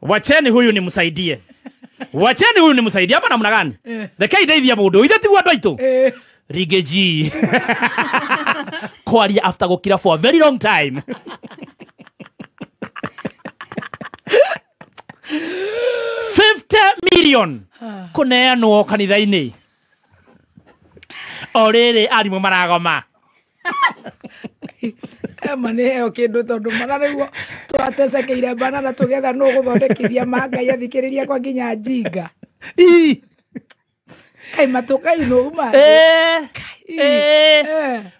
Wacheni huyu nimsaidie. Wacheni huyu nimsaidie hapa namna gani? Rekei ndeithia mundu. Ithe ti gwa itu. Rigeji. Kwaria after gukira for a very long time. 50 million kuneanwo kanitha-ini. Orere arimu maragoma. Maneo kindu tondu marareguo twatesekeire bana na tugetha no guthondekithia mangai athikiriria kwa nginya jinga. Kai matukai no uma.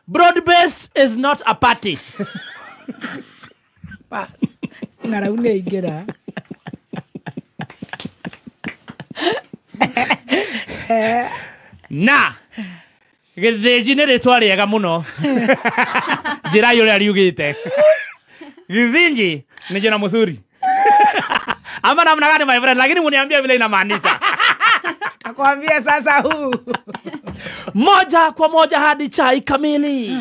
Broad-based is not a party. Pass. Ngara une ingira. Na githĩnji nĩ rĩtwa rĩega mũno. Njĩra yũrĩa riugĩte. Githĩnji ni jina mzuri. Ama namna gani my friend, lakini muniambia vile inamaanisha. Akwambia sasa huu. Moja kwa moja hadi chai kamili.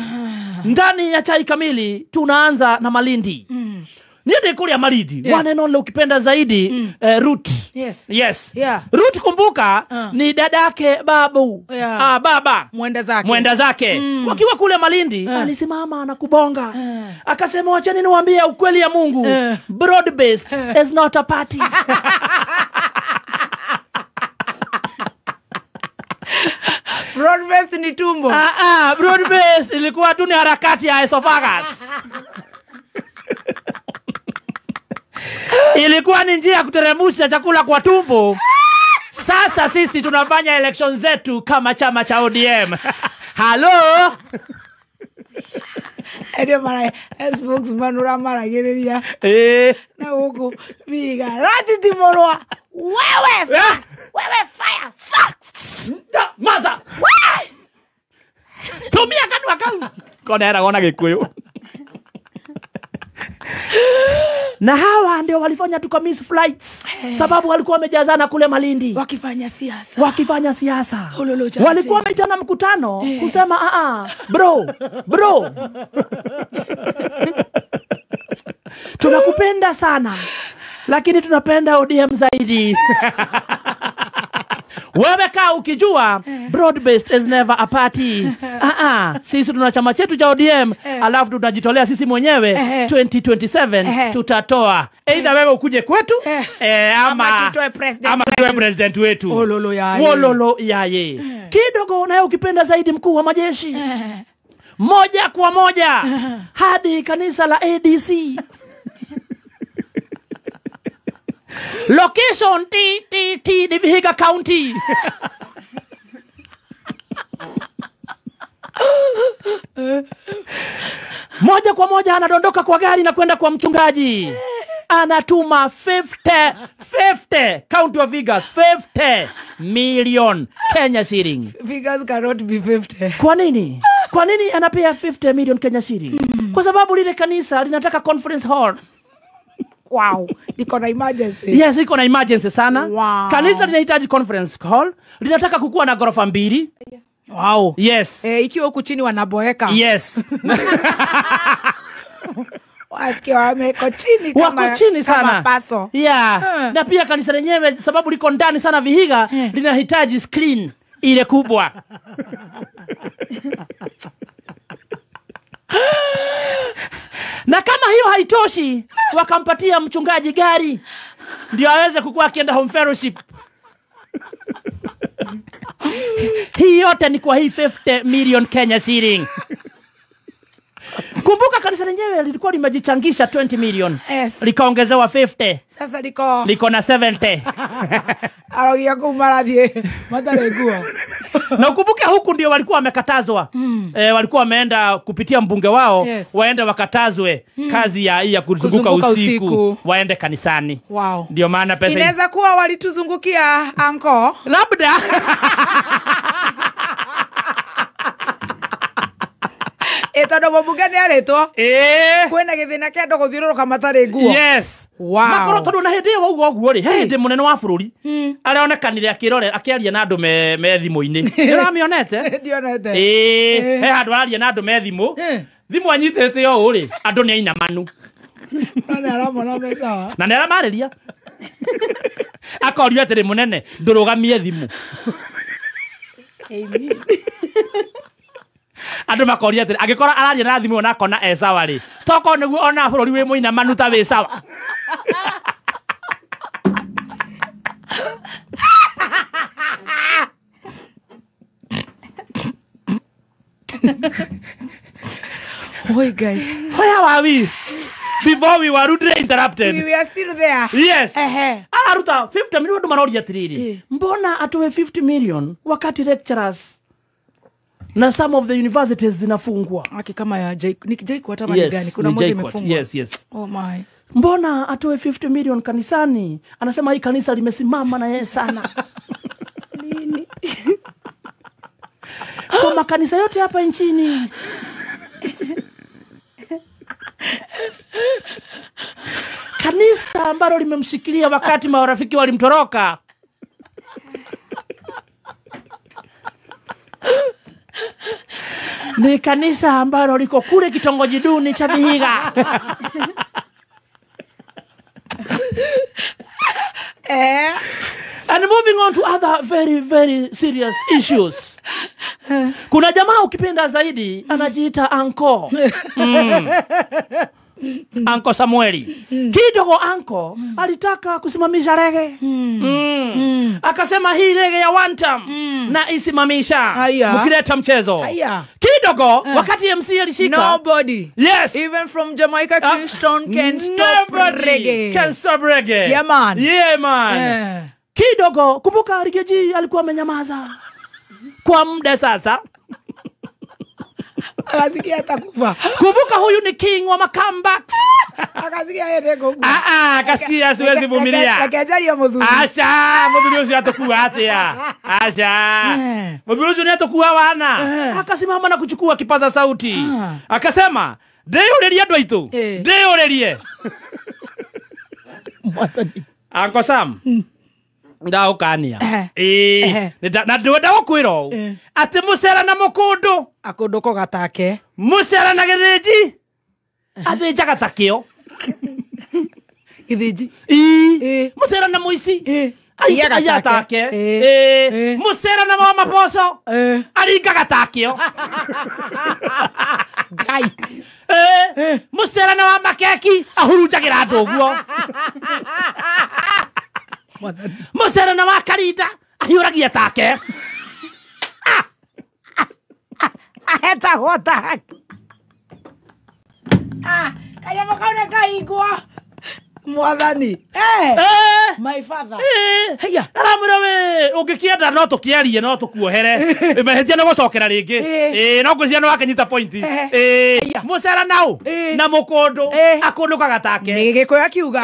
Ndani ya chai kamili tunaanza na Malindi. Niende kule ya Malindi. Wane nole ukipenda zaidi Root. Yes. Yeah. Root kumbuka ni dadake babu. Yeah. Baba. Mwenda zake. Wakiwa kule Malindi alisimama na kubonga. Akasema wacheni niwaambie ukweli ya Mungu. Broad-based is not a party. Broad-based ni tumbo. Broad-based ilikuwa tu ni harakati ya esophagus. Ilikuwa ni njia ya kuteremusha chakula kwa tumbo. Sasa sisi tunafanya election zetu kama chama cha ODM. Hello? Ndio mara spokesman uramaragiria. Na huko biga rati timorwa. Wewe fire sucks. Maza. Tumia kanwa kau. Konera gona Gikuyu. Na hawa ndio walifanya tukamiss flights. Sababu walikuwa wamejazana kule Malindi wakifanya siasa. Walikuwa wameitana mkutano kusema bro tunakupenda sana lakini tunapenda ODM zaidi. Wewe kaa ukijua broad-based is never a party. Sisi tuna chama chetu cha ODM alafu tunajitolea sisi mwenyewe 2027 tutatoa. Either wewe ukuje kwetu ama tuwe president wetu. Wololo yaye. Kidogo naye ukipenda zaidi mkuu wa majeshi. Moja kwa moja hadi kanisa la ADC. Location ni Vihiga County. Moja kwa moja anadondoka kwa gari na kwenda kwa mchungaji. Anatuma 50 county of Vigas 50 million Kenya shilling. Vigas cannot be 50. Kwa nini? Kwa nini anapea 50 million Kenya shilling? Kwa sababu lile kanisa linataka conference hall. Wow, liko na emergency. Yes, iko na emergency sana. Wow. Kanisa linahitaji conference hall, linataka kukua na ghorofa 2. Wow. Yes. Ikiwa huku chini wanaboeka. Yes. Wasikia wameko chini kama wako chini sana. Kama paso. Yeah. Na pia kanisa lenyewe sababu liko ndani sana Vihiga, linahitaji screen ile kubwa. Na kama hiyo haitoshi, wakampatia mchungaji gari ndio aweze kukua akienda home fellowship. Hii yote ni kwa hii 50 million Kenya shilling. Kumbuka kanisa lenyewe lilikuwa limejichangisha 20 million. Yes. Likaongezewa 50. Sasa liko na 70. Arogia kumarathie matare guo. Na ukumbuke huku ndio walikuwa wamekatazwa. Walikuwa wameenda kupitia mbunge wao, waende wakatazwe kazi ya kuzunguka usiku, waende kanisani. Wow. Ndio maana pesa inaweza kuwa walituzungukia anko. Labda. Etodo mabugani areto. Kwena githina kia ndogo thiruruka matare nguo. Yes. Wow. Makoro tondu na hindi waugo guo ri hindi munene wa bururi areonekanire akirore akiaria na andu me thimu-ini. Ndiramionete? Ndionete. He handu aria na andu me thimu. Thimu anyitete yo uri andu ni aina manu. Na aramona mesawa. Na nera mariria. akorio atiri munene ndurugamie thimu andu makoria atiri agikora araria na thimu ona kona sawa ri toko niguo ona bururi wi muina manuta wi sawa Oi, guys. Where are we? Before we were rudely interrupted. We are still there. Yes. Aruta 50 million ndo manaoria atiriri. Mbona atoe 50 million wakati lecturers na some of the universities zinafungwa? Aki kama ya JKUAT ama ni gani? Kuna moja imefungwa. Yes. Oh my. Mbona atoe 50 million kanisani? Anasema hii kanisa limesimama na yeye sana. Nini? Kwa makanisa yote hapa nchini. Kanisa ambalo limemshikilia wakati marafiki walimtoroka. Ni kanisa ambalo liko kule kitongoji duni cha Vihiga. And moving on to other very, very serious issues. Kuna jamaa ukipenda zaidi anajiita Anko. Anko Samueli. Kidogo Anko alitaka kusimamisha rege. Akasema hii rege ya one term na isimamisha. Mkileta mchezo. Kidogo wakati MC alishika. Nobody. Yes. Even from Jamaica, Kingston can stop reggae. Can stop reggae. Yeah man. Yeah man. Kidogo kumbuka Rigeji alikuwa amenyamaza kwa muda sasa. Akasikia atakufa. Kumbuka huyu ni king wa comebacks. Akasikia yeye ngo. Akasikia siwezi vumilia. Akajali ya mudhuri. Acha, mudhuri usi atakuwa atia. Acha. Mudhuri usi atakuwa wana. Akasimama na kuchukua kipaza sauti. Akasema, "Ndeurerie andu aitu. Ndeurerie." Uncle Sam. Ndaukania. Na ndwenda gukwira ati mucera na mukundu akundu ko gatake mucera na githiji athinjaga takio githiji mucera na muici aiya take mucera na mama poso aringaga takio gai mucera na wa makeki ahurunjagira andu guo mucera na wa karinda ahiuragia take aheta gota kaya makaona kaigwa mwathani my father heya aramura we ungikienda no tukiarie no tukuohere mehetia no gucokera ringi no ngwiciria no wakenyita point mucera nau na mukundu akundukaga take ni gikuya kiuga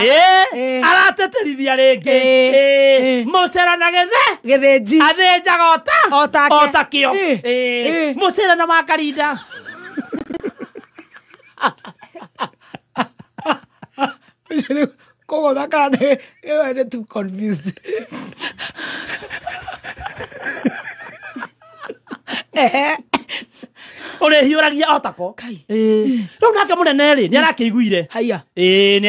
arateterithia ringi mucera na githiji athinjaga otakio mucera na makarinda Kogo nakane you're too confused. Ore hiuragia otako. Riu nake munene ri ni arakiguire. Haya. Ni